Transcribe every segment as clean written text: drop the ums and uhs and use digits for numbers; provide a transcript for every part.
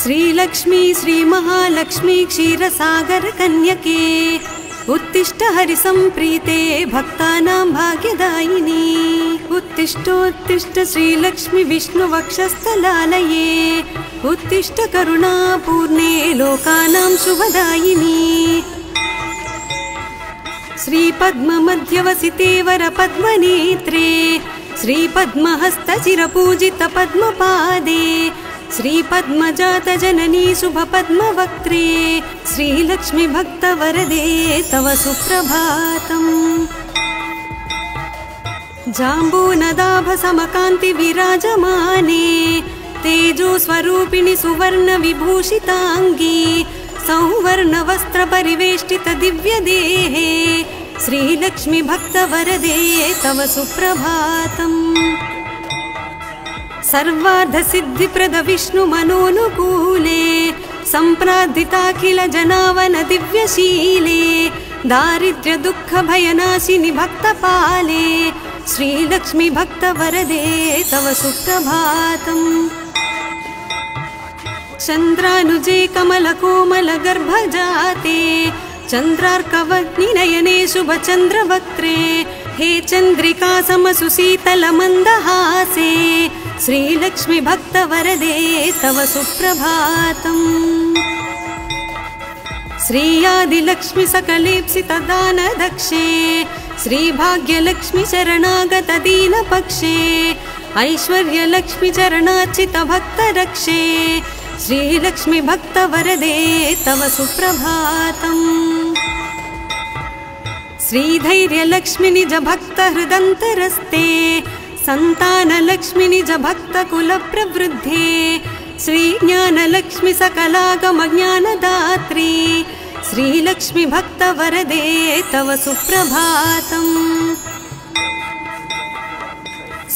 श्रीलक्ष्मी श्रीमहालक्ष्मी क्षीरसागर कन्यके उत्तिष्ठ हरिसंप्रीते भक्तानां भाग्यदायिनी उत्तिष्ठोत्तिष्ठ श्रीलक्ष्मी विष्णुवक्षस्थलालये उत्तिष्ठ करुणापूर्णे लोकानां शुभदायिनी श्रीपद्ममध्यवसिते वरपद्मनेत्रे श्रीपद्महस्तचिरपूजित पद्मपादे श्रीपद्मजातजननी शुभपद्मवक्त्रे श्रीलक्ष्मी भक्तवरदे तव सुप्रभातम् जाम्बूनदाभसमकान्ति विराजमाने तेजोस्वरूपिणि सुवर्णविभूषिताङ्गी सौवर्णवस्त्रपरिवेष्टित दिव्यदेहे श्रीलक्ष्मी भक्तवरदे तव सुप्रभातम् सर्वार्धसिद्धिप्रद विष्णुमनोनुकूले सम्प्रार्थिताखिल जनावन दिव्यशीले दारिद्र्य दुःख भयनाशिनि भक्तपाले श्रीलक्ष्मी भक्तवरदे तव सुप्रभातम् चन्द्रानुजे कमलकोमल गर्भजाते चन्द्रार्कवग्निनयने शुभचन्द्रवक्त्रे हे चन्द्रिका समसुशीतल मन्दहासे श्रीलक्ष्मी भक्तवरदे तव सुप्रभातम् श्रीयादिलक्ष्मी सकलेप्सित दानदक्षे श्रीभाग्यलक्ष्मी शरणागत दीनपक्षे ऐश्वर्यलक्ष्मी चरणार्चित भक्तरक्षे श्रीलक्ष्मी भक्तवरदे तव सुप्रभातम् श्रीधैर्यलक्ष्मी निज भक्त हृदन्तरस्ते सन्तानलक्ष्मी निज भक्त कुल प्रवृद्धे श्रीज्ञानलक्ष्मी सकलागम ज्ञानदात्री श्रीलक्ष्मी भक्तवरदे तव सुप्रभातम्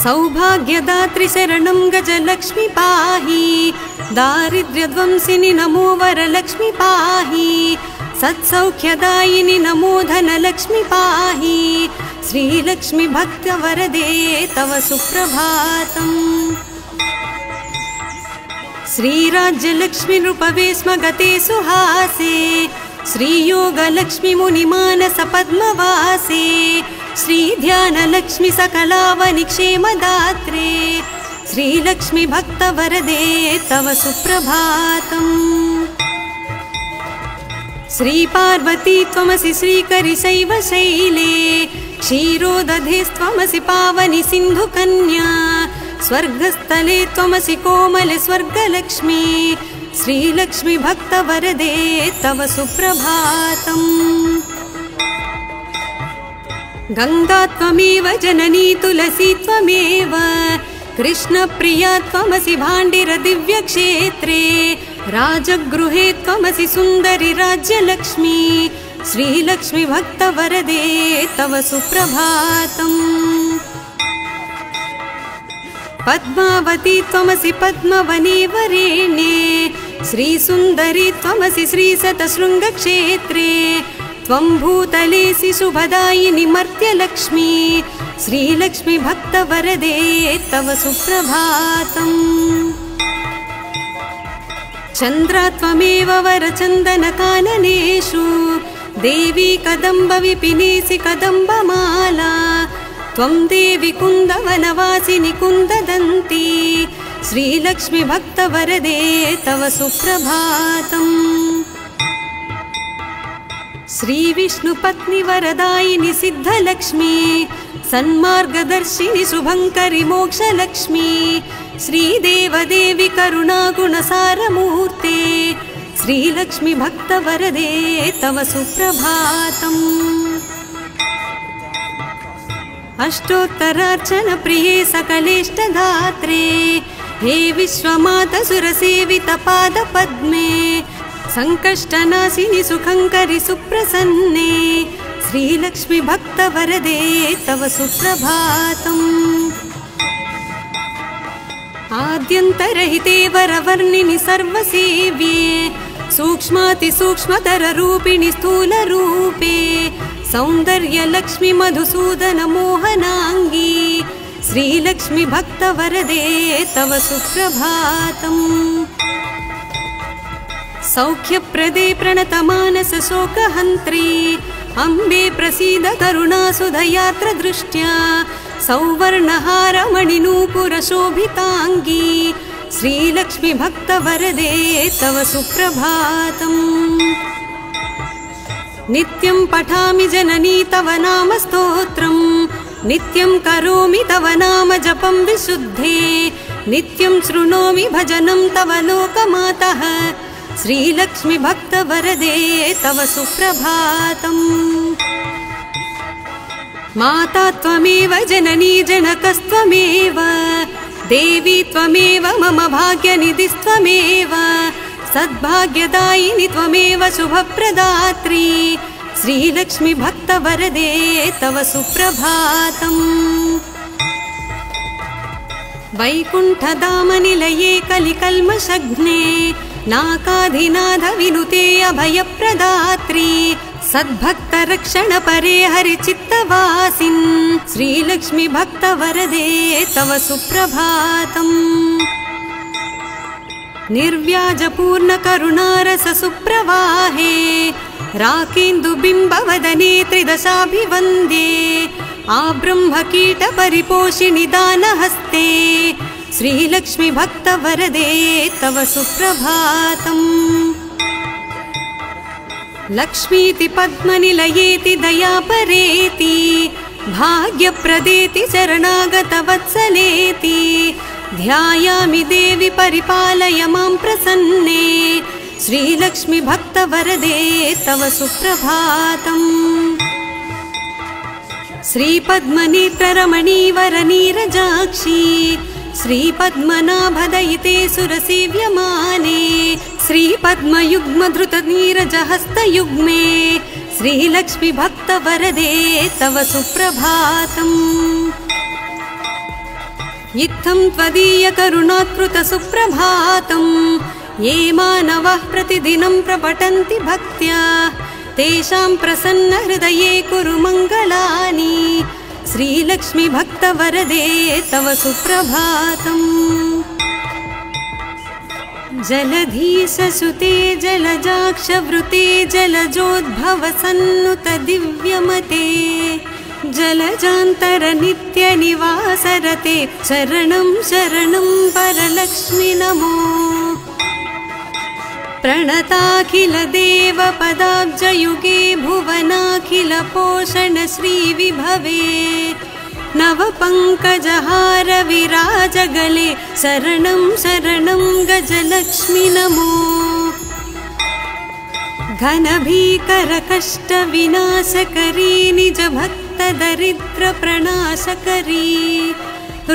सौभाग्यदात्री शरणं गजलक्ष्मी पाहि दारिद्र्यध्वंसिनि नमो वरलक्ष्मी पाहि सत्सौख्यदायिनि नमो धनलक्ष्मी पाहि श्रीलक्ष्मी भक्तवरदे तव सुप्रभातम् श्रीराज्यलक्ष्मी नृपवे स्म गते सुहासे श्रीयोगलक्ष्मी मुनिमानस पद्मवासे श्रीध्यानलक्ष्मी सकलावनि क्षेमदात्रे श्रीलक्ष्मी भक्तवरदे तव सुप्रभातम् श्रीपार्वती त्वमसि श्रीकरि शैवशैले क्षीरोदधेस्त्वमसि पावनि सिन्धुकन्या स्वर्गस्थले त्वमसि कोमले स्वर्गलक्ष्मी श्रीलक्ष्मी भक्तवरदे तव सुप्रभातम् गंगा त्वमेव जननी तुलसी त्वमेव कृष्णप्रिया त्वमसि भाण्डिर दिव्यक्षेत्रे राजगृहे त्वमसि सुन्दरि राज्यलक्ष्मी श्रीलक्ष्मी भक्तवरदे तव सुप्रभातम् पद्मावती त्वमसि पद्मवने वरेण्ये श्रीसुन्दरी त्वमसि श्रीशतशृङ्गक्षेत्रे त्वं भूतलेसि शुभदायिनि मर्त्यलक्ष्मी श्रीलक्ष्मी भक्तवरदे तव सुप्रभातम् चन्द्रा त्वमेव वरचन्दनकाननेषु देवी कदम्ब विपिनेसि कदम्बमाला त्वं देवी कुन्दवनवासिनि कुन्ददन्ती श्रीलक्ष्मी भक्तवरदे तव सुप्रभातम् श्रीविष्णुपत्नि वरदायिनि सिद्धलक्ष्मी सन्मार्गदर्शिनि शुभङ्करि मोक्षलक्ष्मी श्रीदेवदेवी करुणागुणसारमूर्ते श्रीलक्ष्मी भक्तवरदे तव सुप्रभातम् अष्टोत्तरार्चन प्रिये सकलेष्टदात्रे हे विश्वमाता सुरसेवित पादपद्मे संकष्टनाशिनि सुखङ्करि सुप्रसन्ने श्रीलक्ष्मी भक्तवरदे तव सुप्रभातम् आद्यन्तरहिते वरवर्णिनि सर्वसेव्ये सूक्ष्मातिसूक्ष्मतर रूपिणि स्थूलरूपे सौन्दर्यलक्ष्मि मधुसूदन मोहनाङ्गी श्रीलक्ष्मि भक्तवरदे तव सुप्रभातम् सौख्यप्रदे प्रणतमानस शोकहन्त्री अम्बे प्रसीद करुणासुधयात्रदृष्ट्या सौवर्णहारमणिनूपुरशोभिताङ्गी श्रीलक्ष्मि भक्तवरदे तव सुप्रभातम् नित्यं पठामि जननी तव नाम स्तोत्रम् नित्यं करोमि तव नाम जपं विशुद्धे नित्यं शृणोमि भजनं तव लोकमातः श्रीलक्ष्मि भक्तवरदे तव सुप्रभातम् माता त्वमेव जननी जनकस्त्वमेव देवी त्वमेव मम भाग्यनिधिस्त्वमेव सद्भाग्यदायिनि त्वमेव शुभप्रदात्री श्रीलक्ष्मि भक्तवरदे तव सुप्रभातम् वैकुण्ठधामनिलये कलिकल्मषघ्ने नाकाधिनाथ विनुते अभयप्रदात्री सद्भक्तरक्षणपरे हरिचित्तवासिन् श्रीलक्ष्मि भक्तवरदे तव सुप्रभातम् निर्व्याजपूर्णकरुणारस सुप्रवाहे राकेन्दुबिम्बवदने त्रिदशाभिवन्द्ये आब्रह्मकीटपरिपोषिणि दानहस्ते श्रीलक्ष्मि भक्तवरदे तव सुप्रभातम् लक्ष्मीति पद्मनिलयेति दयापरेति भाग्यप्रदेति शरणागतवत्सलेति ध्यायामि देवि परिपालय मां प्रसन्ने श्रीलक्ष्मि भक्तवरदे तव सुप्रभातम् श्रीपद्मनेत्ररमणीवरनीरजाक्षी श्रीपद्मनाभदयिते सुरसेव्यमाने श्रीपद्मयुग्मधृतनीरजहस्तयुग्मे श्रीलक्ष्मि भक्तवरदे तव सुप्रभातम् इत्थं त्वदीयकरुणाकृत सुप्रभातम् ये मानवः प्रतिदिनं प्रपठन्ति भक्त्या तेषां प्रसन्नहृदये कुरु मङ्गलानि श्रीलक्ष्मि भक्तवरदे तव सुप्रभातम् जलधीशसुते जलजाक्षवृते जलजोद्भवसन्नुत दिव्यमते जलजान्तरनित्यनिवासरते शरणं शरणं वरलक्ष्मि नमो प्रणताखिल देवपदाब्जयुगे भुवनाखिल पोषण श्रीविभवे नवपङ्कजहार विराजगले शरणं शरणं गजलक्ष्मि नमो घनभीकरकष्टविनाशकरी निजभक्तदरिद्रप्रणाशकरी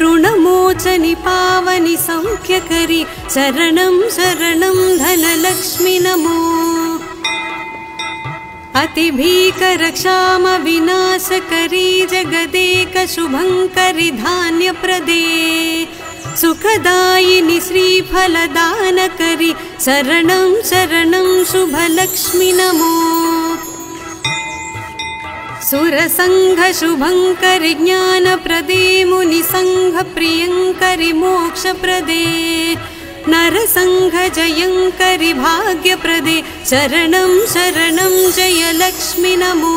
ऋणमोचनि पावनि सौख्यकरी शरणं शरणं धनलक्ष्मि नमो अतिभीकरक्षामविनाशकरी जगदेकशुभङ्करि धान्यप्रदे सुखदायिनि श्रीफलदानकरी शरणं शरणं शुभलक्ष्मि नमो सुरसङ्घशुभङ्करि ज्ञानप्रदे मुनिसङ्घप्रियङ्करि मोक्षप्रदे नरसङ्घजयङ्करि भाग्यप्रदे शरणं शरणं जयलक्ष्मि नमो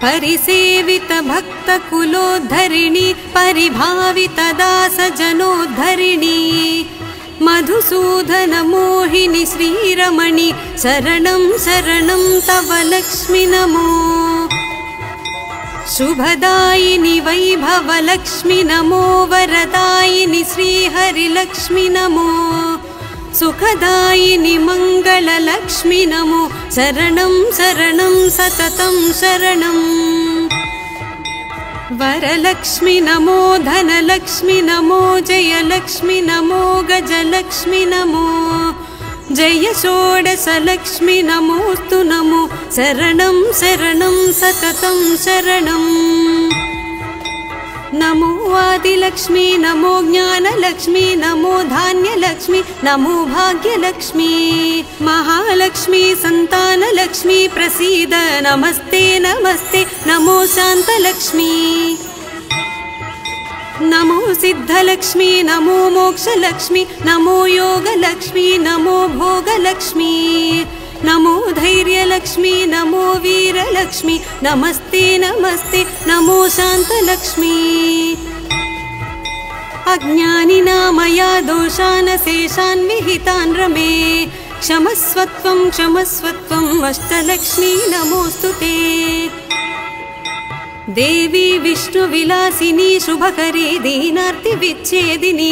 परिसेवित भक्तकुलोद्धरिणि परिभावित दासजनोद्धरिणि मधुसूदन मोहिनि श्रीरमणि शरणं शरणं तव लक्ष्मि नमो शुभदायिनि वैभवलक्ष्मि नमो वरदायिनि श्रीहरिलक्ष्मि नमो सुखदायिनि मङ्गललक्ष्मि नमो शरणं शरणं सततं शरणम् वरलक्ष्मि नमो धनलक्ष्मि नमो जयलक्ष्मि नमो गजलक्ष्मि नमो जय षोडशलक्ष्मि नमोऽस्तु नमो शरणं शरणं सततं शरणम् नमो आदिलक्ष्मी नमो ज्ञानलक्ष्मी नमो धान्यलक्ष्मी नमो भाग्यलक्ष्मी महालक्ष्मी संतानलक्ष्मी प्रसीद नमस्ते नमस्ते नमो शान्तलक्ष्मी नमो सिद्धलक्ष्मी नमो मोक्षलक्ष्मी नमो योगलक्ष्मी नमो भोगलक्ष्मी नमो धैर्यलक्ष्मी नमो वीरलक्ष्मी नमस्ते नमस्ते नमो शान्तलक्ष्मी अज्ञानिनामया दोषान् शेषान् विहितान् रमे क्षमस्वत्वम् अष्टलक्ष्मी नमोस्तुते देवी विष्णुविलासिनी शुभकरी दीनार्तिविच्छेदिनी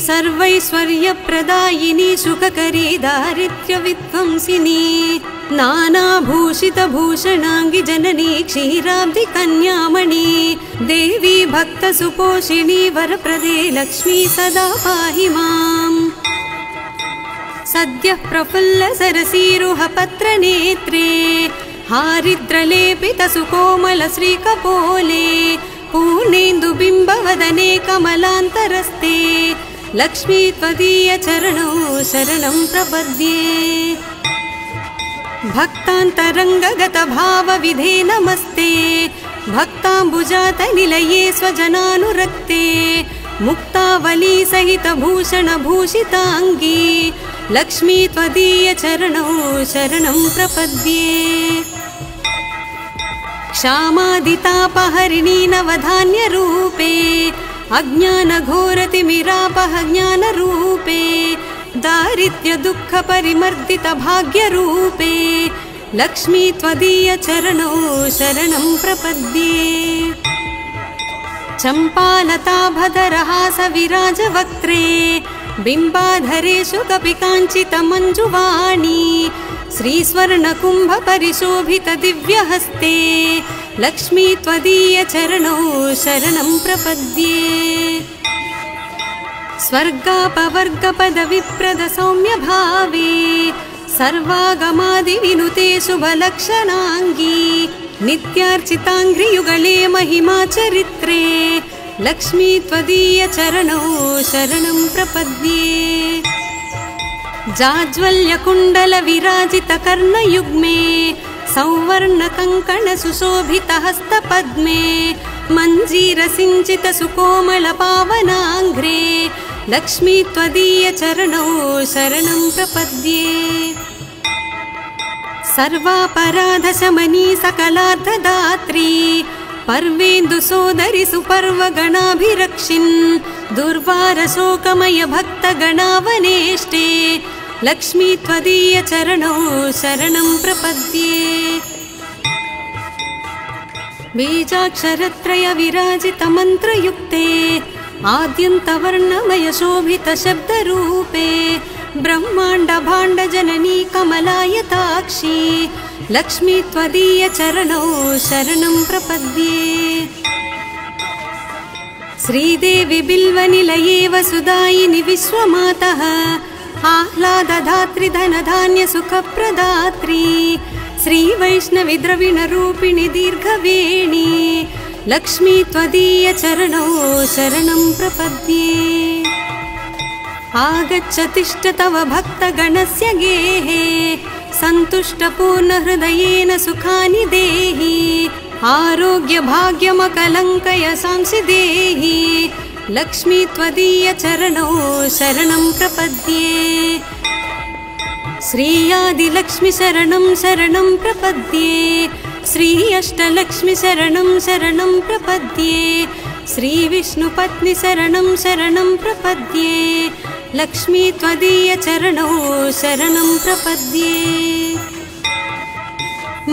सर्वैश्वर्यप्रदायिनी सुखकरी दारिद्र्यविध्वंसिनी नानाभूषितभूषणाङ्गि जननी क्षीराब्धिकन्यामणि देवी भक्तसुपोषिणी वरप्रदे लक्ष्मी सदा पाहि माम् सद्यः प्रफुल्लसरसीरुहपत्रनेत्रे हारिद्रलेपितसुकोमलश्रीकपोले पूर्णेन्दुबिम्बवदने कमलान्तरस्ते लक्ष्मी त्वदीयचरणौ शरणं प्रपद्ये भक्तान्तरङ्गगतभावविधे नमस्ते भक्ताम्बुजातनिलये स्वजनानुरक्ते मुक्तावलीसहितभूषणभूषिताङ्गी लक्ष्मी त्वदीयचरणौ शरणं प्रपद्ये क्षामादितापहरिणी नवधान्यरूपे अज्ञानघोरतिमिरापह ज्ञानरूपे दारिद्र्यदुःखपरिमर्दितभाग्यरूपे लक्ष्मी त्वदीयचरणौ शरणं प्रपद्ये चम्पालताभधरहासविराजवक्त्रे बिम्बाधरेषु कपिकाञ्चितमञ्जुवाणी श्रीस्वर्णकुम्भपरिशोभितदिव्यहस्ते लक्ष्मी त्वदीयचरणौ शरणं प्रपद्ये स्वर्गापवर्गपदविप्रदसौम्यभावे सर्वागमादिविनुते शुभलक्षणाङ्गी नित्यार्चिताङ्घ्रियुगले महिमाचरित्रे लक्ष्मी त्वदीयचरणौ शरणं प्रपद्ये जाज्वल्यकुण्डलविराजितकर्णयुग्मे सौवर्णकङ्कणसुशोभितहस्तपद्मे मञ्जीरसिञ्चितसुकोमलपावनाङ्घ्रे लक्ष्मी त्वदीयचरणौ शरणं प्रपद्ये सर्वापराधशमनी सकलार्थदात्री पर्वेन्दुसोदरि सुपर्वगणाभिरक्षिन् दुर्वारशोकमय भक्तगणावनेष्टे लक्ष्मी त्वदीयचरणौ शरणं प्रपद्ये बीजाक्षरत्रयविराजितमन्त्रयुक्ते आद्यन्तवर्णमय शोभितशब्दरूपे ब्रह्माण्डभाण्डजननी कमलायताक्षी लक्ष्मी त्वदीयचरणौ शरणं प्रपद्ये श्रीदेवी बिल्वनिलये वसुदायिनि विश्वमातः आह्लादधात्री धनधान्यसुखप्रदात्री श्रीवैष्णवी द्रविणरूपिणि दीर्घवेणी लक्ष्मी त्वदीयचरणौ शरणं प्रपद्ये आगच्छ तिष्ठ तव भक्तगणस्य गेहे सन्तुष्टपूर्णहृदयेन सुखानि देहि आरोग्यभाग्यमकलङ्कय सांसि देहि लक्ष्मी त्वदीयचरणौ शरणं प्रपद्ये श्रीयादिलक्ष्मी शरणं शरणं प्रपद्ये श्री अष्टलक्ष्मी शरणं शरणं प्रपद्ये श्रीविष्णुपत्नी शरणं शरणं प्रपद्ये लक्ष्मी त्वदीयचरणौ शरणं प्रपद्ये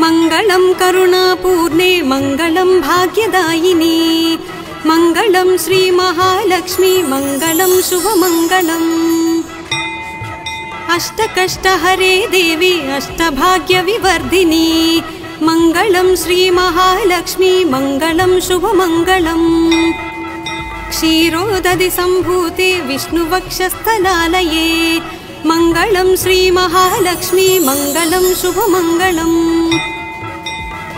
मङ्गलं करुणापूर्णे मङ्गलं भाग्यदायिनी मङ्गलं श्रीमहालक्ष्मी मङ्गलं शुभमङ्गलम् अष्टकष्टहरे देवी अष्टभाग्यविवर्धिनी मङ्गलं श्रीमहालक्ष्मी मङ्गलं शुभमङ्गलम् क्षीरोदधि सम्भूते विष्णुवक्षस्थलालये मङ्गलं श्रीमहालक्ष्मी मङ्गलं शुभमङ्गलम्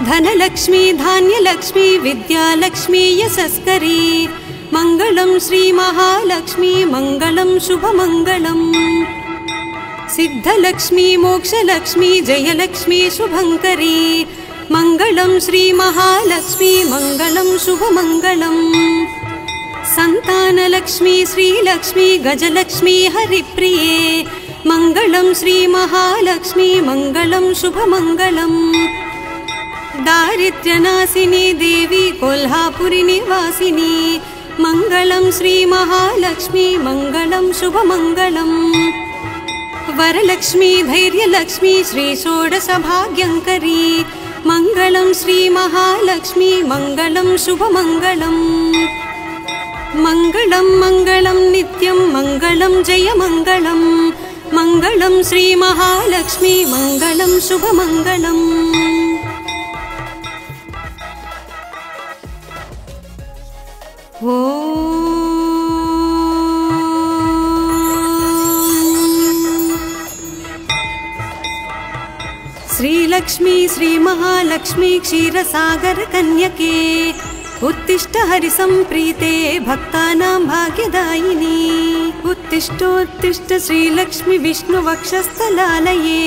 धनलक्ष्मी धान्यलक्ष्मी विद्यालक्ष्मी यशस्करी मङ्गलं श्रीमहालक्ष्मी मङ्गलं शुभमङ्गलम् सिद्धलक्ष्मी मोक्षलक्ष्मी जयलक्ष्मी शुभङ्करी मङ्गलं श्रीमहालक्ष्मी मङ्गलं शुभमङ्गलम् सन्तानलक्ष्मी श्रीलक्ष्मी गजलक्ष्मी हरिप्रिये मङ्गलं श्रीमहालक्ष्मी मङ्गलं शुभमङ्गलम् दारिद्र्यनाशिनी देवी कोल्हापुरी निवासिनी मङ्गलं श्रीमहालक्ष्मी मङ्गलं शुभमङ्गलम् वरलक्ष्मी धैर्यलक्ष्मी श्री षोडशभाग्यङ्करी मङ्गलं श्रीमहालक्ष्मी मङ्गलं शुभमङ्गलम् मङ्गलं मङ्गलं नित्यं मङ्गलं जयमङ्गलं मङ्गलं श्रीमहालक्ष्मी मङ्गलं शुभमङ्गलम् श्रीलक्ष्मी श्रीमहालक्ष्मी क्षीरसागर कन्यके उत्तिष्ठ हरिसंप्रीते भक्तानां भाग्यदायिनी उत्तिष्ठोत्तिष्ठ श्रीलक्ष्मी विष्णुवक्षस्थलालये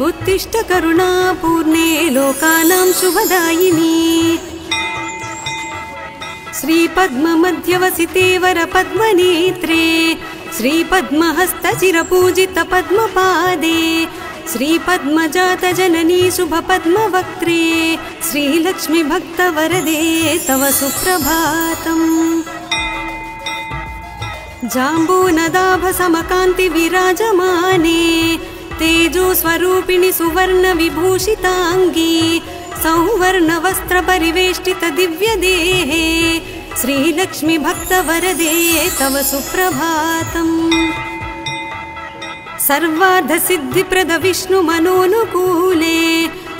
उत्तिष्ठ करुणापूर्णे लोकानां शुभदायिनी श्रीपद्ममध्यवसिते वरपद्मनेत्रे श्रीपद्महस्तचिरपूजितपद्मपादे श्रीपद्मजातजननी शुभपद्मवक्त्रे श्रीलक्ष्मी भक्तवरदे तव सुप्रभातम् जाम्बूनदाभसमकान्ति विराजमाने तेजोस्वरूपिणि सुवर्णविभूषिताङ्गी सौवर्णवस्त्रपरिवेष्टित दिव्यदेहे श्रीलक्ष्मी भक्तवरदे तव सुप्रभातम् सर्वार्धसिद्धिप्रद विष्णुमनोनुकूले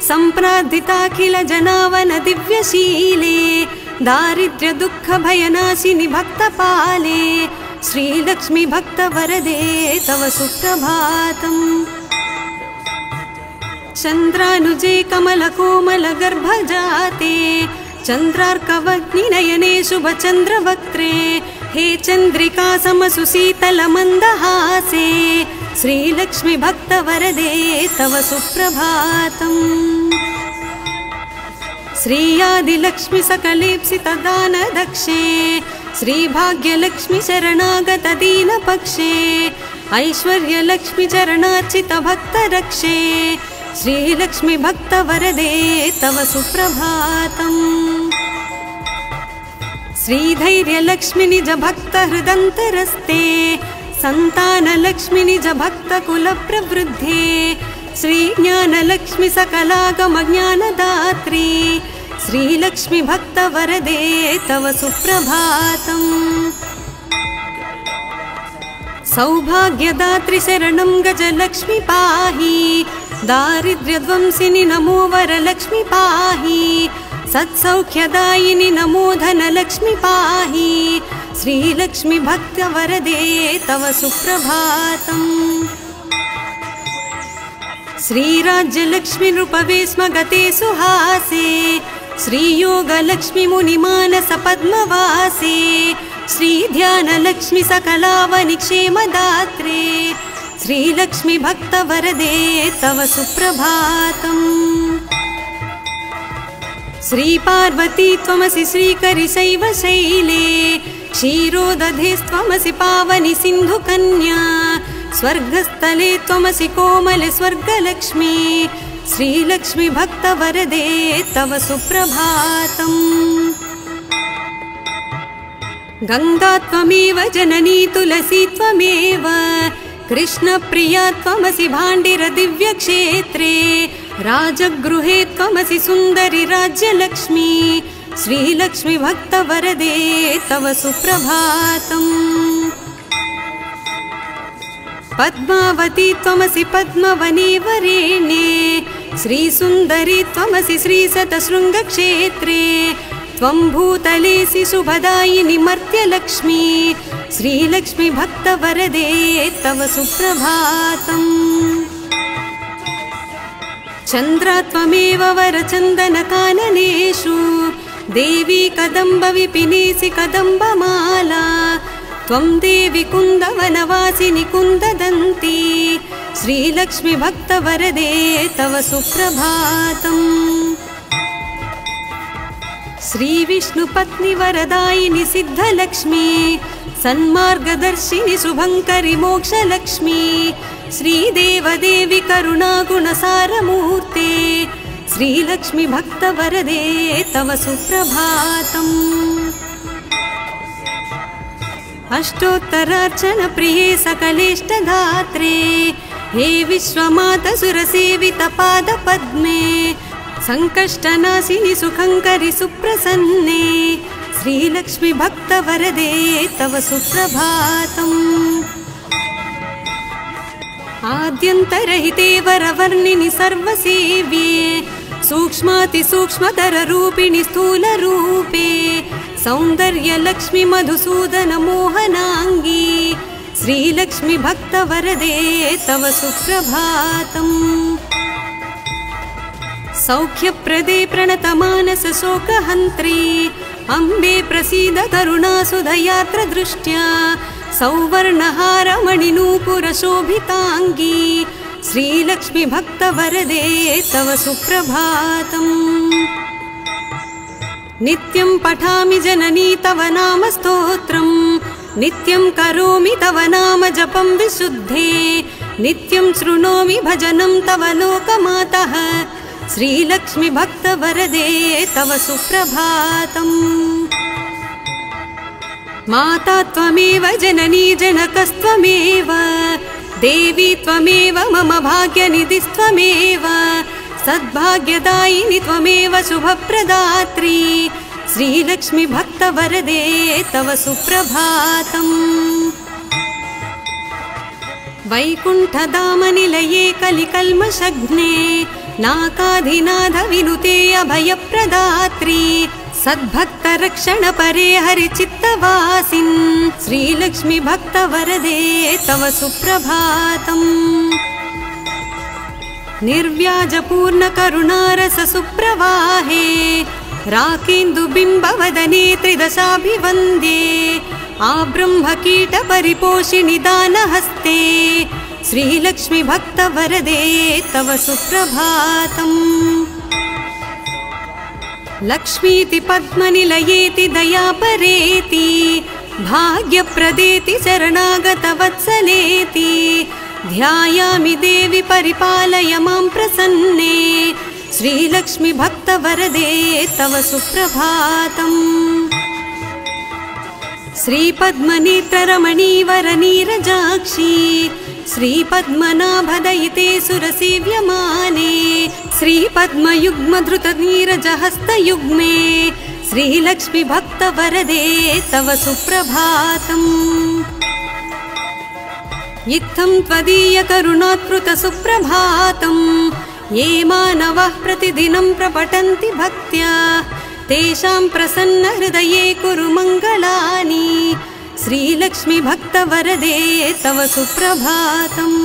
सम्प्रार्थिताखिल जनावन दिव्यशीले दारिद्र्य दुःख भयनाशिनि भक्तपाले श्रीलक्ष्मी भक्तवरदे तव सुप्रभातम् चन्द्रानुजे कमलकोमल गर्भजाते चन्द्रार्कवग्निनयने शुभचन्द्रवक्त्रे हे चन्द्रिका समसुशीतल मन्दहासे श्रीलक्ष्मी भक्तवरदे तव सुप्रभातम् श्रीयादिलक्ष्मी सकलेप्सित दानदक्षे श्रीभाग्यलक्ष्मी शरणागत दीनपक्षे ऐश्वर्यलक्ष्मी चरणार्चित भक्तरक्षे श्रीलक्ष्मी भक्तवरदे तव सुप्रभातम् श्रीधैर्यलक्ष्मी निज भक्तहृदन्तरस्ते सन्तानलक्ष्मी निज भक्तकुलप्रवृद्धे श्रीज्ञानलक्ष्मी सकलागमज्ञानदात्री श्रीलक्ष्मी भक्तवरदे तव सुप्रभातम् सौभाग्यदात्री शरणं गजलक्ष्मी पाहि दारिद्र्यध्वंसिनि नमो वरलक्ष्मी पाहि सत्सौख्यदायिनि नमो धनलक्ष्मी पाहि श्रीलक्ष्मी भक्तवरदे तव सुप्रभातम् श्रीराज्यलक्ष्मी नृपवे स्म गते सुहासे श्रीयोगलक्ष्मी मुनिमानस पद्मवासे श्रीध्यानलक्ष्मी सकलावनि क्षेमदात्रे श्रीलक्ष्मी भक्तवरदे तव सुप्रभातम् श्रीपार्वती त्वमसि श्रीकरि शैवशैले क्षीरोदधेस्त्वमसि पावनि सिन्धुकन्या स्वर्गस्थले त्वमसि कोमले स्वर्गलक्ष्मी श्रीलक्ष्मी भक्तवरदे तव सुप्रभातम् गंगा त्वमेव जननी तुलसी त्वमेव कृष्णप्रिया त्वमसि भाण्डिर दिव्यक्षेत्रे राजगृहे त्वमसि सुन्दरि राज्यलक्ष्मी श्रीलक्ष्मी भक्तवरदे तव सुप्रभातम् पद्मावती त्वमसि पद्मवने वरेण्ये श्रीसुन्दरी त्वमसि श्रीशतशृङ्गक्षेत्रे त्वं भूतलेसि शुभदायिनि मर्त्यलक्ष्मी श्रीलक्ष्मी भक्तवरदे तव सुप्रभातम् चन्द्रा त्वमेव वरचन्दनकाननेषु देवी कदम्बविपिनेसि कदम्बमाला त्वं देवी कुन्दवनवासिनि कुन्ददन्ती श्रीलक्ष्मी भक्तवरदे तव सुप्रभातम्। श्रीविष्णुपत्नि वरदायिनि सिद्धलक्ष्मी सन्मार्गदर्शिनि शुभङ्करि मोक्षलक्ष्मी श्रीदेवदेवि करुणागुणसारमूर्ते श्रीलक्ष्मी भक्तवरदे तव सुप्रभातम्। अष्टोत्तरार्चन प्रिये सकलेष्टदात्रे हे विश्वमातसुरसेवित पादपद्मे संकष्टनाशिनि सुखङ्करि सुप्रसन्ने श्रीलक्ष्मी भक्तवरदे तव सुप्रभातम्। आद्यन्तरहिते वरवर्णिनि सर्वसेव्ये सूक्ष्मातिसूक्ष्मतररूपिणि स्थूलरूपे सौन्दर्यलक्ष्मी मधुसूदन मोहनाङ्गी श्रीलक्ष्मी भक्तवरदे तव सुप्रभातम्। सौख्यप्रदे प्रणतमानस शोकहन्त्री अम्बे प्रसीद करुणासुधयात्र दृष्ट्या सौवर्णहारमणिनूपुरशोभिताङ्गी श्रीलक्ष्मी भक्तवरदे तव सुप्रभातम्। नित्यं पठामि जननी तव नाम स्तोत्रम् नित्यं करोमि तव नाम जपं विशुद्धे नित्यं शृणोमि भजनं तव लोकमातः श्रीलक्ष्मी भक्तवरदे तव सुप्रभातम्। माता त्वमेव जननी जनकस्त्वमेव देवी त्वमेव मम भाग्यनिधिस्त्वमेव सद्भाग्यदायिनि त्वमेव शुभप्रदात्री श्रीलक्ष्मी भक्तवरदे तव सुप्रभातम्। वैकुण्ठधामनिलये कलिकल्मषघ्ने नाकाधिनाथ विनुते अभयप्रदात्री सद्भक्तरक्षणपरे हरिचित्तवासिन् श्रीलक्ष्मी भक्तवरदे तव सुप्रभातम्। निर्व्याजपूर्णकरुणारस सुप्रवाहे राकेन्दुबिम्बवदने त्रिदशाभिवन्द्ये आब्रह्मकीटपरिपोषिणि दानहस्ते श्रीलक्ष्मी भक्तवरदे तव सुप्रभातम्। लक्ष्मीति पद्मनिलयेति दयापरेति भाग्यप्रदेति शरणागतवत्सलेति ध्यायामि देवि परिपालय मां प्रसन्ने श्रीलक्ष्मी भक्तवरदे तव सुप्रभातम्। श्रीपद्मनेत्ररमणीवरनीरजाक्षी श्रीपद्मनाभदयिते सुरसेव्यमाने श्रीपद्मयुग्मधृतनीरजहस्तयुग्मे श्रीलक्ष्मी भक्तवरदे तव सुप्रभातम्। इत्थं त्वदीयकरुणात्कृत सुप्रभातम् ये मानवः प्रतिदिनं प्रपठन्ति भक्त्या तेषां प्रसन्नहृदये कुरु मङ्गलानि श्रीलक्ष्मी भक्तवरदे तव सुप्रभातम्।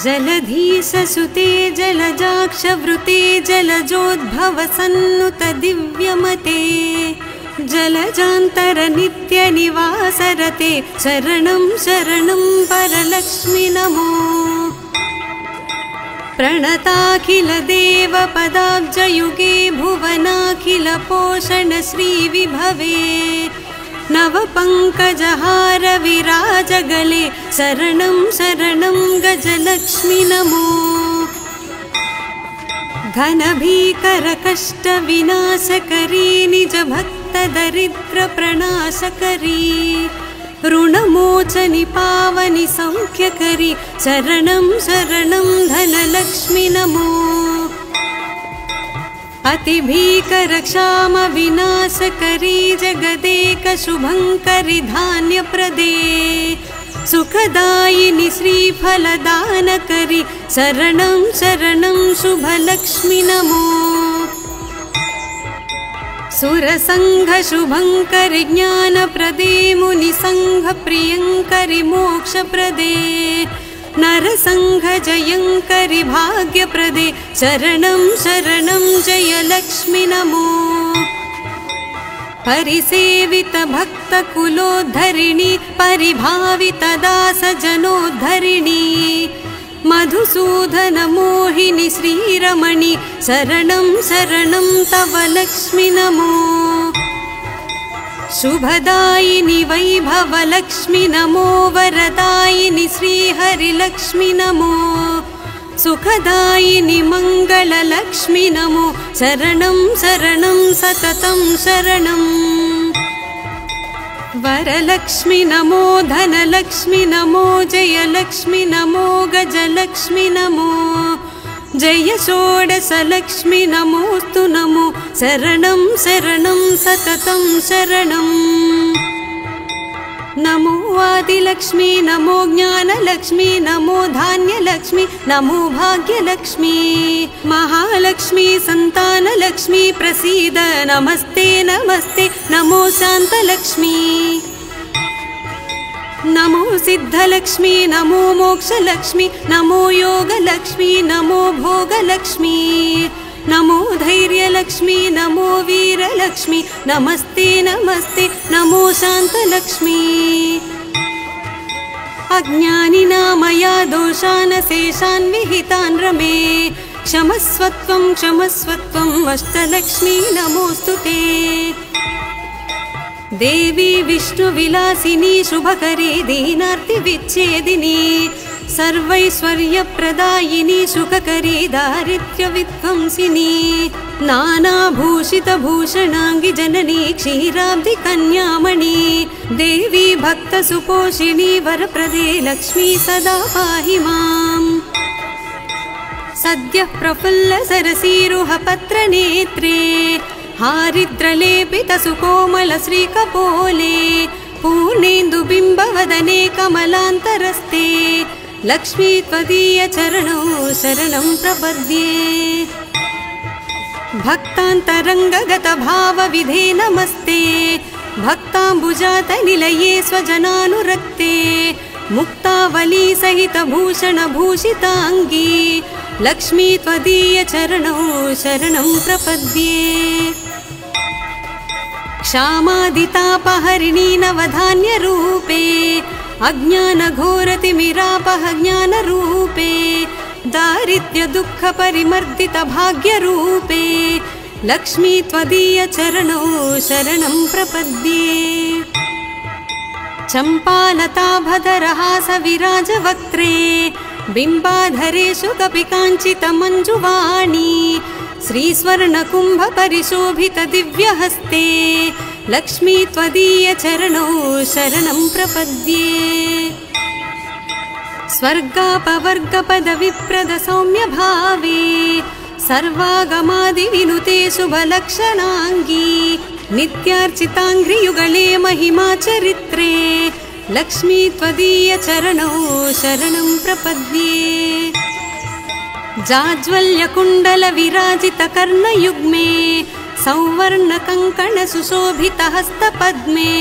जलधीशसुते जलजाक्षवृते जलजोद्भवसन्नुत दिव्यमते जलजान्तरनित्यनिवासरते शरणं शरणं परलक्ष्मी नमो। प्रणताखिलदेवपदाब्जयुगे भुवनाखिलपोषण श्रीविभवे नवपङ्कजहार विराजगले शरणं शरणं गजलक्ष्मी नमो। घनभीकरकष्टविनाशकरी निजभक्तदरिद्रप्रणाशकरी ऋणमोचनि पावनि सौख्यकरी शरणं शरणं धनलक्ष्मी नमो। अतिभीकरक्षामविनाशकरी जगदेकशुभङ्करि धान्यप्रदे सुखदायिनि श्रीफलदानकरी शरणं शरणं शुभलक्ष्मी नमो। सुरसङ्घशुभङ्करि ज्ञानप्रदे मुनिसङ्घप्रियङ्करि मोक्षप्रदे नरसङ्घजयङ्करि भाग्यप्रदे शरणं शरणं जयलक्ष्मि नमो। परिसेवित भक्तकुलोद्धरिणि परिभावित दासजनोद्धरिणि मधुसूदन मोहिनि श्रीरमणि शरणं शरणं तव लक्ष्मि नमो। शुभदायिनि वैभवलक्ष्मि नमो वरदायिनि श्रीहरिलक्ष्मि नमो। सुखदायिनि मङ्गललक्ष्मि नमो शरणं शरणं सततं शरणम्। वरलक्ष्मि नमो धनलक्ष्मि नमो जयलक्ष्मि नमो गजलक्ष्मि नमो। जय षोडशलक्ष्मि नमोऽस्तु नमो शरणं शरणं सततं शरणम्। नमो आदिलक्ष्मी नमो ज्ञानलक्ष्मी नमो धान्यलक्ष्मी नमो भाग्यलक्ष्मी। महालक्ष्मी संतानलक्ष्मी प्रसीद नमस्ते नमस्ते नमो शान्तलक्ष्मी। नमो सिद्धलक्ष्मी नमो मोक्षलक्ष्मी नमो योगलक्ष्मी नमो भोगलक्ष्मी। नमो धैर्यलक्ष्मी नमो वीरलक्ष्मी नमस्ते नमस्ते नमो शान्तलक्ष्मी। अज्ञानिना दोषान् शेषान् विहितान् रमे क्षमस्वत्वं क्षमस्वत्वं अष्टलक्ष्मी नमोऽस्तु ते। देवी विष्णुविलासिनी शुभकरी दीनार्तिविच्छेदिनी सर्वैश्वर्यप्रदायिनी सुखकरी दारिद्र्यविध्वंसिनी नानाभूषितभूषणाङ्गि जननी क्षीराब्धि कन्यामणि। देवी भक्तसुपोषिणी वरप्रदे लक्ष्मी सदा पाहि माम्। सद्यः प्रफुल्ल सरसीरुहपत्रनेत्रे हारिद्रलेपित सुकोमल श्रीकपोले पूर्णेन्दुबिम्बवदने कमलान्तरस्ते लक्ष्मी त्वदीय चरणौ शरणं प्रपद्ये। भक्तान्तरङ्गगत भावविधे नमस्ते भक्ताम्बुजात निलये स्वजनानुरक्ते मुक्तावली सहित भूषण भूषिताङ्गी लक्ष्मी त्वदीय चरणौ शरणं प्रपद्ये। क्षामादितापहरिणी नवधान्यरूपे अज्ञानघोरतिमिरापह ज्ञानरूपे दारिद्र्यदुःखपरिमर्दित भाग्यरूपे लक्ष्मी त्वदीय चरणौ शरणं प्रपद्ये। चम्पालताभधरहास विराजवक्त्रे बिम्बाधरेषु कपि काञ्चित मञ्जुवाणी श्रीस्वर्णकुम्भ परिशोभित दिव्यहस्ते लक्ष्मी त्वदीय चरणौ शरणं प्रपद्ये। स्वर्गापवर्गपदविप्रद सौम्य भावे सर्वागमादिविनुते शुभलक्षणाङ्गी नित्यार्चिताङ्घ्रियुगले महिमा चरित्रे लक्ष्मी त्वदीय चरणौ शरणं प्रपद्ये। जाज्वल्यकुण्डल विराजित कर्णयुग्मे सौवर्ण कङ्कण सुशोभित हस्तपद्मे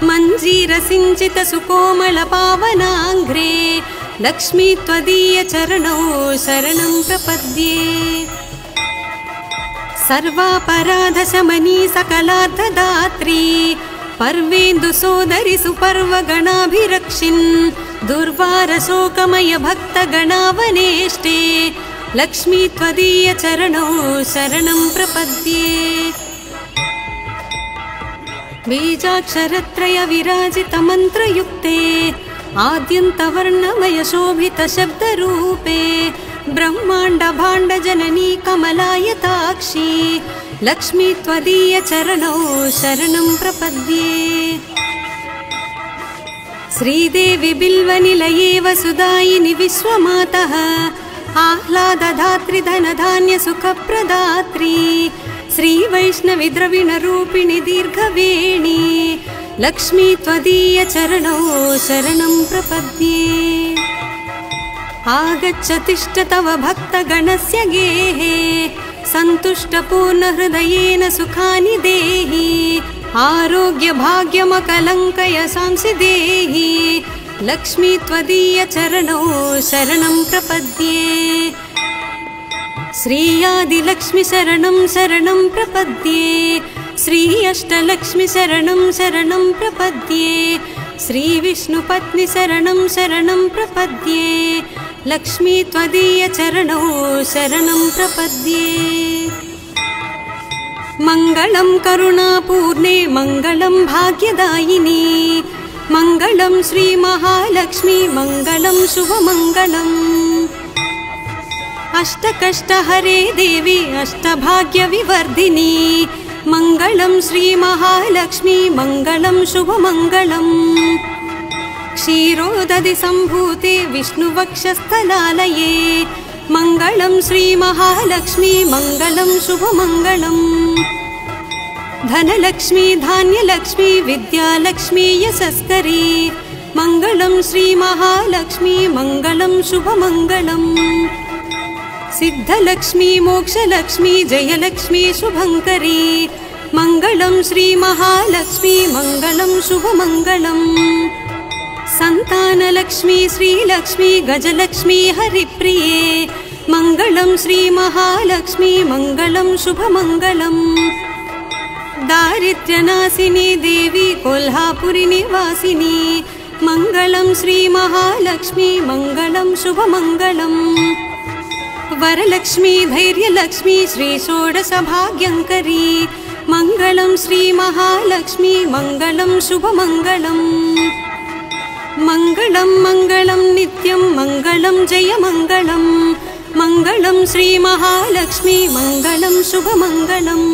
मञ्जीर सिञ्चित सुकोमल पावनाङ्घ्रे लक्ष्मी त्वदीय चरणौ शरणं प्रपद्ये। सर्वापराधशमनी सकलार्थदात्री पर्वेन्दु सोदरि सुपर्वगणाभिरक्षिन् दुर्वारशोकमय भक्तगणावनेष्टे लक्ष्मी त्वदीय चरणौ शरणं प्रपद्ये। बीजाक्षरत्रय विराजित मन्त्रयुक्ते आद्यन्तवर्णमय शोभित शब्दरूपे ब्रह्माण्ड भाण्ड जननी कमलायताक्षी लक्ष्मी त्वदीय चरणौ शरणं प्रपद्ये। श्रीदेवी बिल्वनिलये वसुदायिनि विश्वमातः आह्लादधात्री धनधान्य सुखप्रदात्री श्रीवैष्णवी द्रविणरूपिणि दीर्घवेणी लक्ष्मी त्वदीय चरणौ शरणं प्रपद्ये। आगच्छ तिष्ठ तव भक्तगणस्य गेहे सन्तुष्टपूर्णहृदयेन सुखानि देहि आरोग्य भाग्यमकलङ्कय सांसि देहि लक्ष्मी त्वदीय चरणौ शरणं प्रपद्ये श्री आदिलक्ष्मी शरणं शरणं प्रपद्ये श्री अष्टलक्ष्मी शरणं शरणं प्रपद्ये श्री विष्णुपत्नी शरणं शरणं प्रपद्ये लक्ष्मी त्वदीय चरणौ शरणं प्रपद्ये मंगलं करुणापूर्णे मंगलं भाग्यदायिनी मंगलं श्री महालक्ष्मी मंगलं शुभमंगलम् अष्टकष्टहरे देवी अष्टभाग्यविवर्धिनी मंगलं श्री महालक्ष्मी मंगलं शुभमंगलम् क्षीरोदधि सम्भूते विष्णुवक्षस्थलालये मंगलं श्री महालक्ष्मी मंगलं शुभमंगलम् धनलक्ष्मी धान्यलक्ष्मी विद्यालक्ष्मी यशस्करी मंगलं श्री महालक्ष्मी मंगलं शुभमंगलम् सिद्धलक्ष्मी मोक्षलक्ष्मी जयलक्ष्मी शुभंकरी मंगलं श्री महालक्ष्मी मंगलं शुभमंगलम् संतानलक्ष्मी श्रीलक्ष्मी गजलक्ष्मी हरिप्रिये मंगलं श्री महालक्ष्मी मंगलं शुभमंगलम् दारिद्र्यनाशिनी देवी कोल्हापुरी निवासिनी मंगलं श्री महालक्ष्मी मंगलं शुभमंगलम् वरलक्ष्मी धैर्यलक्ष्मी श्री षोडशभाग्यंकरी मंगलं श्री महालक्ष्मी मंगलं शुभमंगलम् मंगलं मंगलं नित्यं मंगलं जयमंगलं मंगलं श्री महालक्ष्मी मंगलं शुभमंगलम्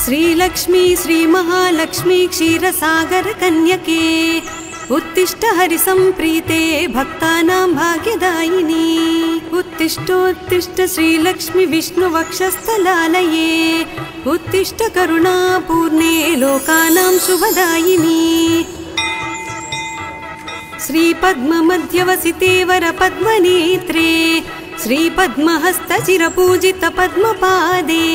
श्रीलक्ष्मी श्री महालक्ष्मी क्षीरसागर कन्यके उत्तिष्ठ हरिसंप्रीते भक्तानां भाग्यदायिनी उत्तिष्ठोत्तिष्ठ श्रीलक्ष्मी विष्णुवक्षस्थलालये उत्तिष्ठ करुणापूर्णे लोकानां शुभदायिनी श्रीपद्ममध्यवसिते वरपद्मनेत्रे श्रीपद्महस्तचिरपूजितपद्मपादे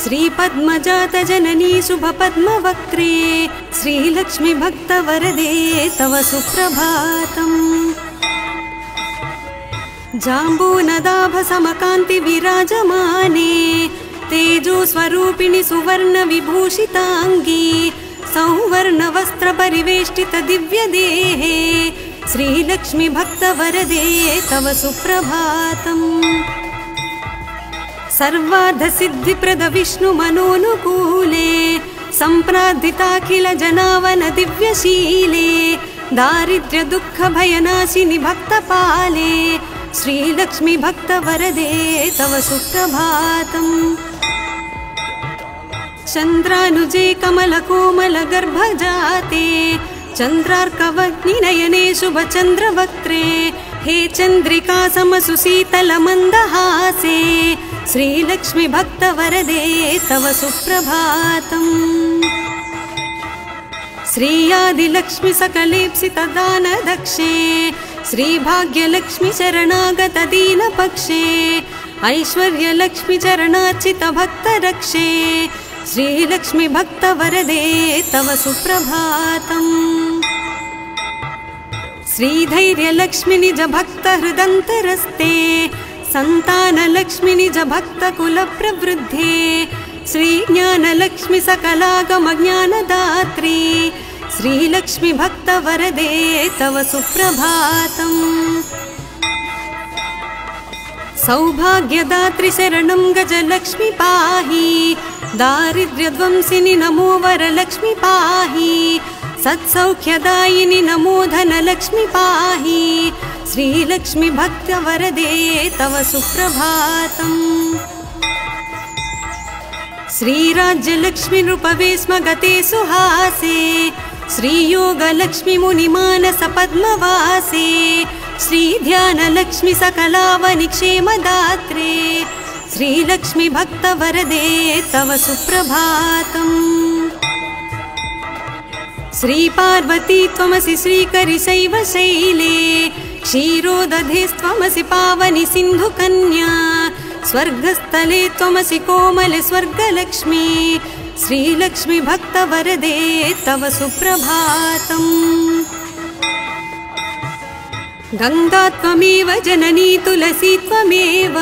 श्रीपद्मजातजननी शुभपद्मवक्त्रे श्रीलक्ष्मी भक्तवरदे तव सुप्रभातम् जाम्बूनदाभसमकान्ति विराजमाने तेजोस्वरूपिणि सुवर्णविभूषिताङ्गी सौवर्णवस्त्रपरिवेष्टित दिव्यदेहे श्रीलक्ष्मी भक्तवरदे तव सुप्रभातम् सर्वार्धसिद्धिप्रद विष्णुमनोनुकूले सम्प्रार्थिताखिल जनावन दिव्यशीले दारिद्र्य दुःख भयनाशिनि भक्तपाले श्रीलक्ष्मी भक्तवरदे तव सुप्रभातम् चन्द्रानुजे कमलकोमलगर्भजाते चन्द्रार्कवग्निनयने शुभचन्द्रवक्त्रे हे चन्द्रिका समसुशीतलमन्दहासे श्रीलक्ष्मी भक्तवरदे तव सुप्रभातम् श्री आदिलक्ष्मी सकलेप्सितदानदक्षे श्रीभाग्यलक्ष्मी शरणागत दीनपक्षे ऐश्वर्यलक्ष्मी चरणार्चित भक्तरक्षे श्रीलक्ष्मी भक्तवरदे तव सुप्रभातम् श्रीधैर्यलक्ष्मी निज भक्त हृदन्तरस्ते संतानलक्ष्मी निज भक्त कुल प्रवृद्धे श्रीज्ञानलक्ष्मी सकलागमज्ञानदात्री श्रीलक्ष्मी भक्तवरदे तव सुप्रभातम् सौभाग्यदात्री शरणं गजलक्ष्मी पाहि दारिद्र्यध्वंसिनि नमो वरलक्ष्मी पाहि सत्सौख्यदायिनि नमो धनलक्ष्मी पाहि श्रीलक्ष्मी भक्तवरदे तव सुप्रभातम् श्रीराज्यलक्ष्मी नृपवे स्म गते सुहासे श्रीयोगलक्ष्मी मुनिमानस पद्मवासे श्रीध्यानलक्ष्मी सकलावनिक्षेमदात्रे श्रीलक्ष्मी भक्तवरदे तव सुप्रभातम् श्रीपार्वती त्वमसि श्रीकरिशैव शैले क्षीरोदधेस्त्वमसि पावनि सिन्धुकन्या स्वर्गस्थले त्वमसि कोमले स्वर्गलक्ष्मी श्रीलक्ष्मी भक्तवरदे तव सुप्रभातम् गंगा त्वमेव जननी तुलसी त्वमेव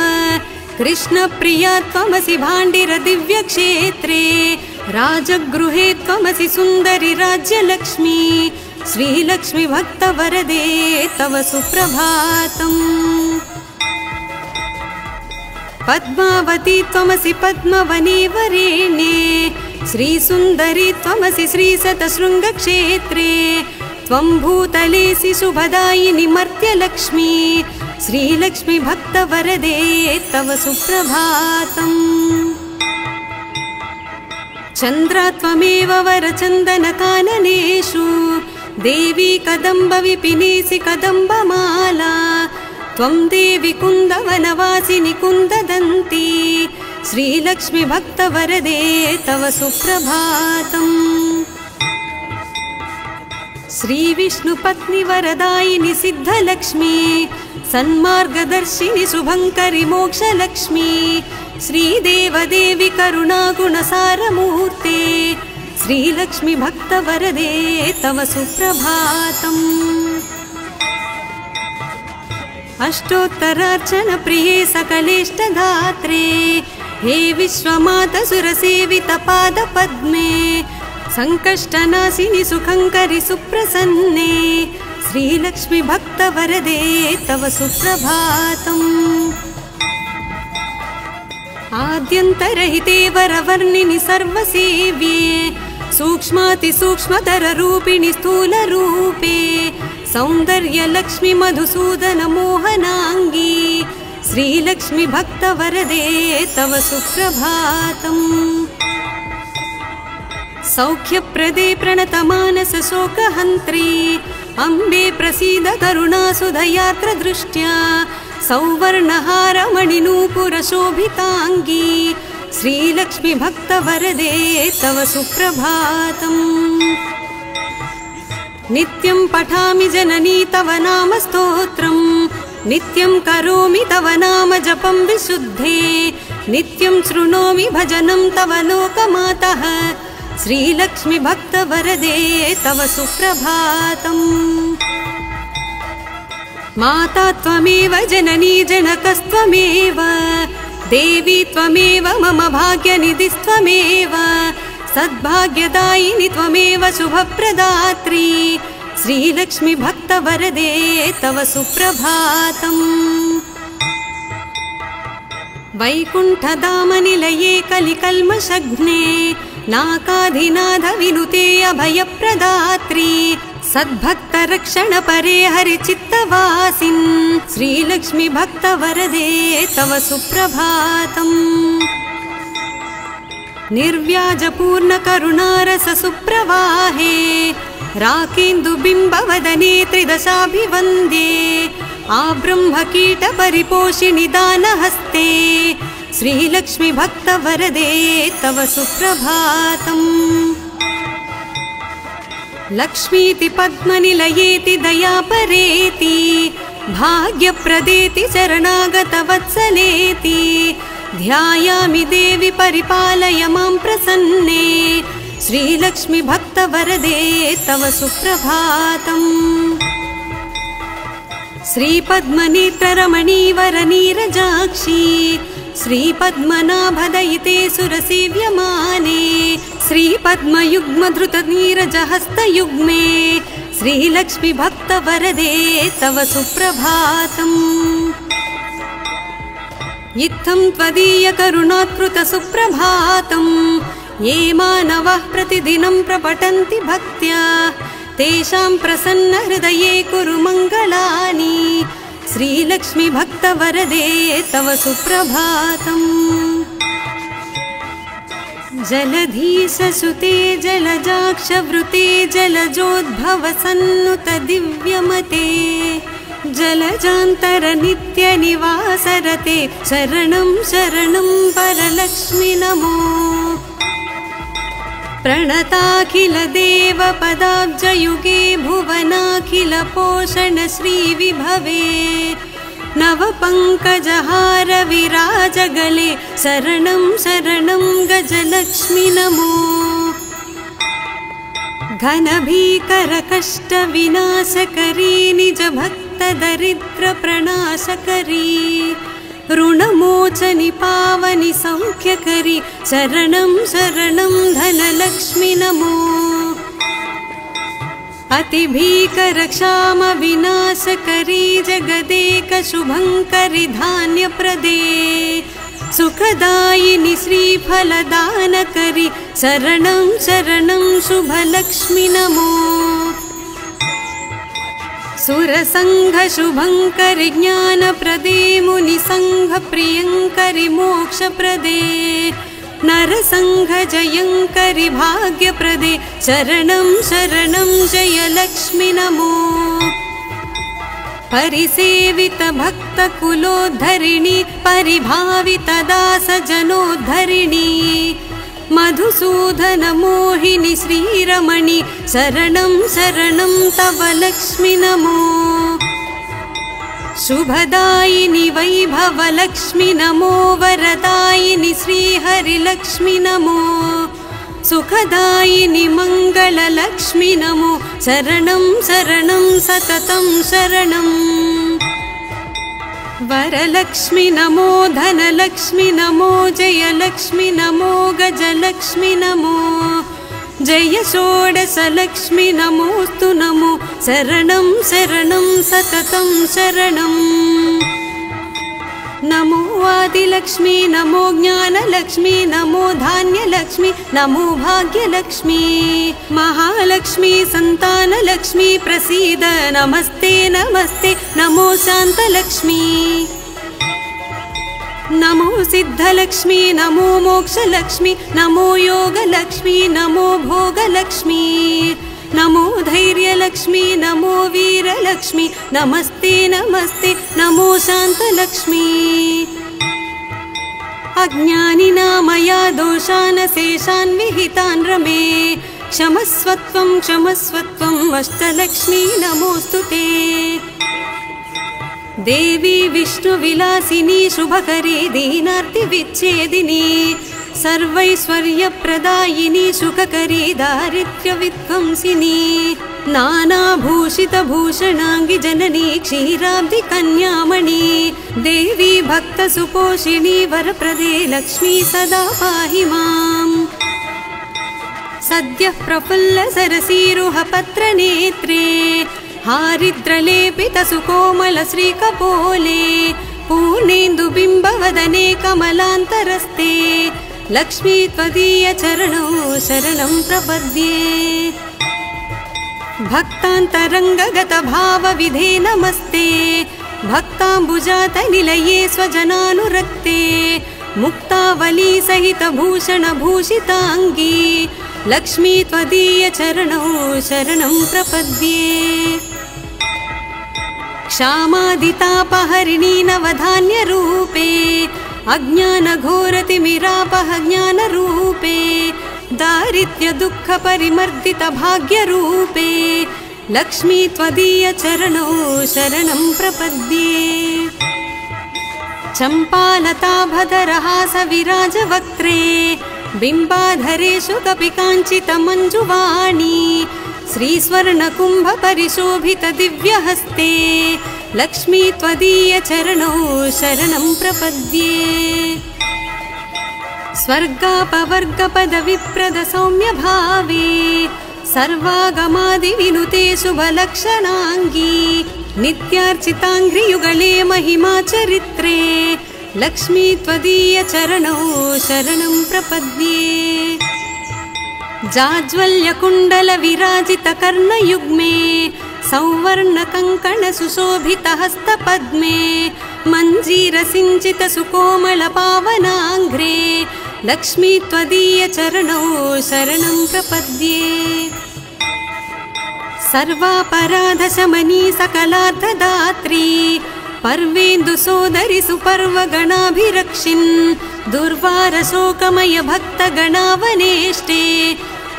कृष्णप्रिया त्वमसि भाण्डिर दिव्यक्षेत्रे राजगृहे त्वमसि सुन्दरि राज्यलक्ष्मी श्रीलक्ष्मी भक्तवरदे तव सुप्रभातम् पद्मावती त्वमसि पद्मवने वरेण्ये श्रीसुन्दरी त्वमसि श्रीशतशृङ्गक्षेत्रे त्वं भूतलेसि शुभदायिनि मर्त्यलक्ष्मी श्रीलक्ष्मी भक्तवरदे तव सुप्रभातम् चन्द्रा त्वमेव वरचन्दनकाननेषु देवी कदम्बविपिनेसि कदम्बमाला त्वं देवी कुन्दवनवासिनि कुन्ददन्ती श्रीलक्ष्मी भक्तवरदे तव सुप्रभातम् श्रीविष्णुपत्नि वरदायिनि सिद्धलक्ष्मी सन्मार्गदर्शिनि शुभङ्करि मोक्षलक्ष्मी श्रीदेवदेवी करुणागुणसारमूर्ते श्रीलक्ष्मी भक्तवरदे तव सुप्रभातम् अष्टोत्तरार्चन प्रिये सकलेष्टदात्रे हे विश्वमाता सुरसेवित पादपद्मे संकष्टनाशिनि सुखङ्करि सुप्रसन्ने श्रीलक्ष्मी भक्तवरदे तव सुप्रभातम् आद्यन्तरहिते वरवर्णिनि सर्वसेव्ये सूक्ष्मातिसूक्ष्मतररूपिणि स्थूलरूपे सौन्दर्यलक्ष्मी मधुसूदन मोहनाङ्गी श्रीलक्ष्मी भक्तवरदे तव सुप्रभातम् सौख्यप्रदे प्रणतमानस शोकहन्त्री अम्बे प्रसीद करुणासुधयात्र दृष्ट्या सौवर्णहारमणिनूपुरशोभिताङ्गी श्रीलक्ष्मी भक्तवरदे तव सुप्रभातम् नित्यं पठामि जननी तव नाम स्तोत्रम् नित्यं करोमि तव नाम जपं विशुद्धे नित्यं शृणोमि भजनं तव लोकमातः श्रीलक्ष्मी भक्तवरदे तव सुप्रभातम् माता त्वमेव जननी जनकस्त्वमेव देवी त्वमेव मम भाग्यनिधिस्त्वमेव सद्भाग्यदायिनि त्वमेव शुभप्रदात्री श्रीलक्ष्मी भक्तवरदे तव सुप्रभातम् वैकुण्ठधामनिलये कलिकल्मषघ्ने नाकाधिनाथ विनुते अभयप्रदात्री सद्भक्तरक्षणपरे हरिचित्तवासिन् श्रीलक्ष्मी भक्तवरदे तव सुप्रभातम् निर्व्याजपूर्णकरुणारस सुप्रवाहे राकेन्दुबिम्बवदने त्रिदशाभिवन्द्ये आब्रह्मकीटपरिपोषिणि दानहस्ते श्रीलक्ष्मी भक्तवरदे तव सुप्रभातम् लक्ष्मीति पद्मनिलयेति दयापरेति भाग्यप्रदेति शरणागतवत्सलेति ध्यायामि देवि परिपालय मां प्रसन्ने श्रीलक्ष्मी भक्तवरदे तव सुप्रभातम् श्रीपद्मनेत्ररमणीवरनीरजाक्षी श्रीपद्मनाभदयिते सुरसेव्यमाने श्रीपद्मयुग्मधृतनीरजहस्तयुग्मे श्रीलक्ष्मी भक्तवरदे तव सुप्रभातम् इत्थं त्वदीयकरुणात्कृत सुप्रभातम् ये मानवः प्रतिदिनं प्रपठन्ति भक्त्या तेषां प्रसन्न हृदये कुरु मङ्गलानि श्रीलक्ष्मी भक्तवरदे तव सुप्रभातम् जलधीशसुते जलजाक्षवृते जलजोद्भवसन्नुत दिव्यमते जलजान्तरनित्यनिवासरते शरणं शरणं परलक्ष्मि नमो प्रणताखिल देव पदाब्जयुगे भुवनाखिल पोषण श्री विभवे नवपङ्कजहार विराजगले शरणं शरणं गजलक्ष्मि नमो घनभीकर कष्ट विनाशकरी निज भक्त दरिद्र प्रणाशकरी ऋणमोचनि पावनि सौख्यकरी शरणं शरणं धनलक्ष्मि नमो अतिभीकर क्षाम विनाशकरी जगदेक शुभंकरि धान्यप्रदे सुखदायिनि श्रीफलदानकरी शरणं शरणं शुभलक्ष्मि नमो सुरसंघ शुभंकरि ज्ञानप्रदे मुनिसंघ प्रियंकरि मोक्षप्रदे नरसंघ जयंकरि भाग्यप्रदे शरणं शरणं जयलक्ष्मि नमो परिसेवित भक्त कुलोद्धरिणी परिभावित दास जनोद्धरिणी मधुसूदन मोहिनी श्रीरमणि शरणं शरणं तव लक्ष्मि नमो शुभदायिनि वैभव लक्ष्मि नमो वरदायिनि श्रीहरिलक्ष्मि नमो सुखदायिनि मंगल लक्ष्मि नमो शरणं शरणं सततं शरणं वरलक्ष्मि नमो धनलक्ष्मि नमो जयलक्ष्मि नमो गजलक्ष्मि नमो जय षोडशलक्ष्मि नमोस्तु नमो शरणं शरणं सततं शरणं नमो आदिलक्ष्मी नमो ज्ञानलक्ष्मी नमो धान्यलक्ष्मी नमो भाग्यलक्ष्मी महालक्ष्मी संतानलक्ष्मी प्रसीद नमस्ते नमस्ते नमो शान्तलक्ष्मी नमो सिद्धलक्ष्मी नमो मोक्षलक्ष्मी नमो योगलक्ष्मी नमो भोगलक्ष्मी नमो धैर्यलक्ष्मी नमो वीरलक्ष्मी नमस्ते नमस्ते नमो शान्तलक्ष्मी अज्ञानिना मया दोषान् शेषान् विहितान् रमे क्षमस्वत्वं क्षमस्वत्वं अष्टलक्ष्मी नमोऽस्तु ते देवी विष्णुविलासिनी शुभकरी दीनार्तिविच्छेदिनी सर्वैश्वर्यप्रदायिनी सुखकरी दारिद्र्यविध्वंसिनी नानाभूषितभूषणाङ्गि जननी क्षीराब्धि कन्यामणि देवी भक्तसुपोषिणी वरप्रदे लक्ष्मी सदा पाहि माम् सद्यः प्रफुल्ल सरसीरुहपत्रनेत्रे हारिद्रलेपित सुकोमल श्रीकपोले पूर्णेन्दुबिम्बवदने कमलान्तरस्ते लक्ष्मी त्वदीय चरणौ शरणं प्रपद्ये भक्तान्तरङ्गगत भावविधे नमस्ते भक्ताम्बुजात निलये स्वजनानुरक्ते मुक्तावली सहित भूषण भूषिताङ्गी लक्ष्मी त्वदीय चरणौ शरणं प्रपद्ये क्षामादितापहरिणी नवधान्यरूपे अज्ञानघोरतिमिरापह ज्ञानरूपे दारिद्र्यदुःखपरिमर्दित भाग्यरूपे लक्ष्मी त्वदीय चरणौ शरणं प्रपद्ये चम्पालताभधरहास विराजवक्त्रे बिम्बाधरेषु कपि काञ्चित मञ्जुवाणी श्रीस्वर्णकुम्भ परिशोभित दिव्यहस्ते लक्ष्मी त्वदीय चरणौ शरणं प्रपद्ये स्वर्गापवर्गपदविप्रद सौम्य भावे सर्वागमादिविनुते शुभलक्षणाङ्गी नित्यार्चिताङ्घ्रियुगले महिमा चरित्रे लक्ष्मी त्वदीय चरणौ शरणं प्रपद्ये जाज्वल्यकुण्डल विराजित कर्णयुग्मे सौवर्ण कंकण सुशोभित हस्तपद्मे मंजीर सिंचित सुकोमल पावनांग्रे लक्ष्मी त्वदीय चरणौ शरणं प्रपद्ये सर्वापराध शमनी सकलार्थदात्री पर्वेन्दु सोदरि सुपर्व गणाभिरक्षिन् दुर्वार शोकमय भक्त गणावनेष्टे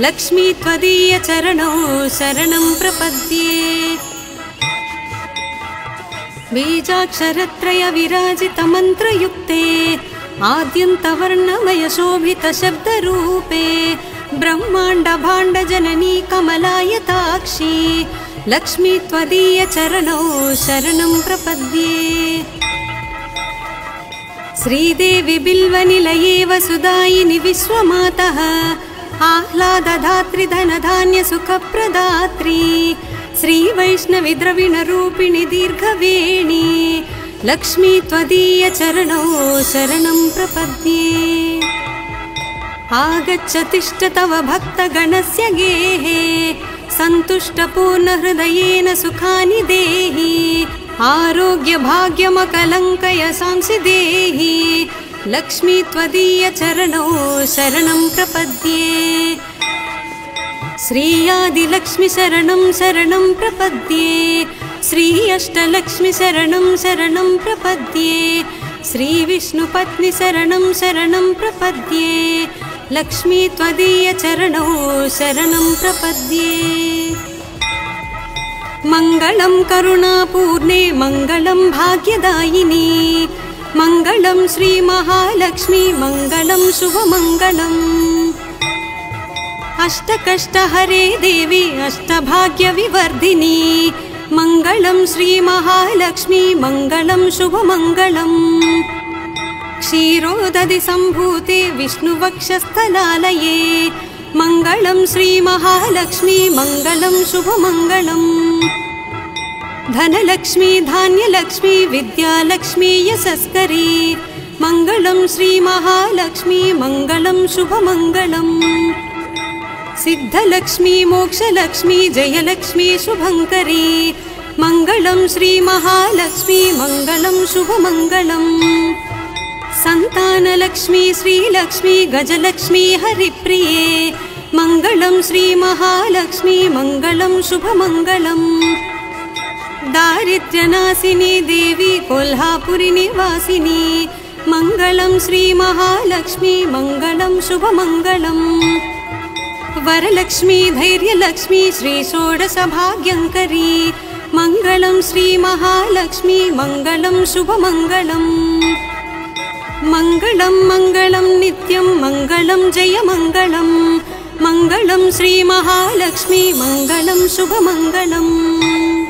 लक्ष्मी त्वदीय चरणौ शरणं प्रपद्ये बीजाक्षरत्रय विराजित मन्त्रयुक्ते आद्यन्तवर्णमय शोभित शब्दरूपे ब्रह्माण्ड भाण्ड जननी कमलायताक्षी लक्ष्मी त्वदीय चरणौ शरणं प्रपद्ये श्रीदेवी बिल्वनिलये वसुदायिनि विश्वमातः आह्लादधात्री धनधान्य सुखप्रदात्री श्रीवैष्णवी द्रविणरूपिणि दीर्घवेणी लक्ष्मी त्वदीय चरणौ शरणं प्रपद्ये आगच्छ तिष्ठ तव भक्तगणस्य गेहे सन्तुष्टपूर्णहृदयेन सुखानि देहि आरोग्य भाग्यमकलङ्कय सांसि देहि लक्ष्मी त्वदीय चरणौ शरणं प्रपद्ये श्री आदिलक्ष्मी शरणं शरणं प्रपद्ये श्री अष्टलक्ष्मी शरणं शरणं प्रपद्ये श्री विष्णुपत्नी शरणं शरणं प्रपद्ये लक्ष्मी त्वदीय चरणौ शरणं प्रपद्ये मंगलं करुणापूर्णे मंगलं भाग्यदायिनी मंगलं श्री महालक्ष्मी मंगलं शुभमंगलम् अष्टकष्टहरे देवी अष्टभाग्यविवर्धिनी मंगलं श्री महालक्ष्मी मंगलं शुभमंगलम् क्षीरोदधि सम्भूते विष्णुवक्षस्थलालये मंगलं श्री महालक्ष्मी मंगलं शुभमंगलम् धनलक्ष्मी धान्यलक्ष्मी विद्यालक्ष्मी यशस्करी मंगलं श्री महालक्ष्मी मंगलं शुभमंगलम् सिद्धलक्ष्मी मोक्षलक्ष्मी जयलक्ष्मी शुभंकरी मंगलं श्री महालक्ष्मी मंगलं शुभमंगलम् संतानलक्ष्मी श्रीलक्ष्मी गजलक्ष्मी हरिप्रिये मंगलं श्री महालक्ष्मी मंगलं शुभमंगलम् दारिद्र्यनाशिनी देवी कोल्हापुरी निवासिनी मंगलं श्री महालक्ष्मी मंगलं शुभमंगलम् वरलक्ष्मी धैर्यलक्ष्मी श्री षोडशभाग्यंकरी मंगलं श्री महालक्ष्मी मंगलं शुभमंगलम् मंगलं मंगलं नित्यं मंगलं जयमंगलं मंगलं श्री महालक्ष्मी मंगलं शुभमंगलम्।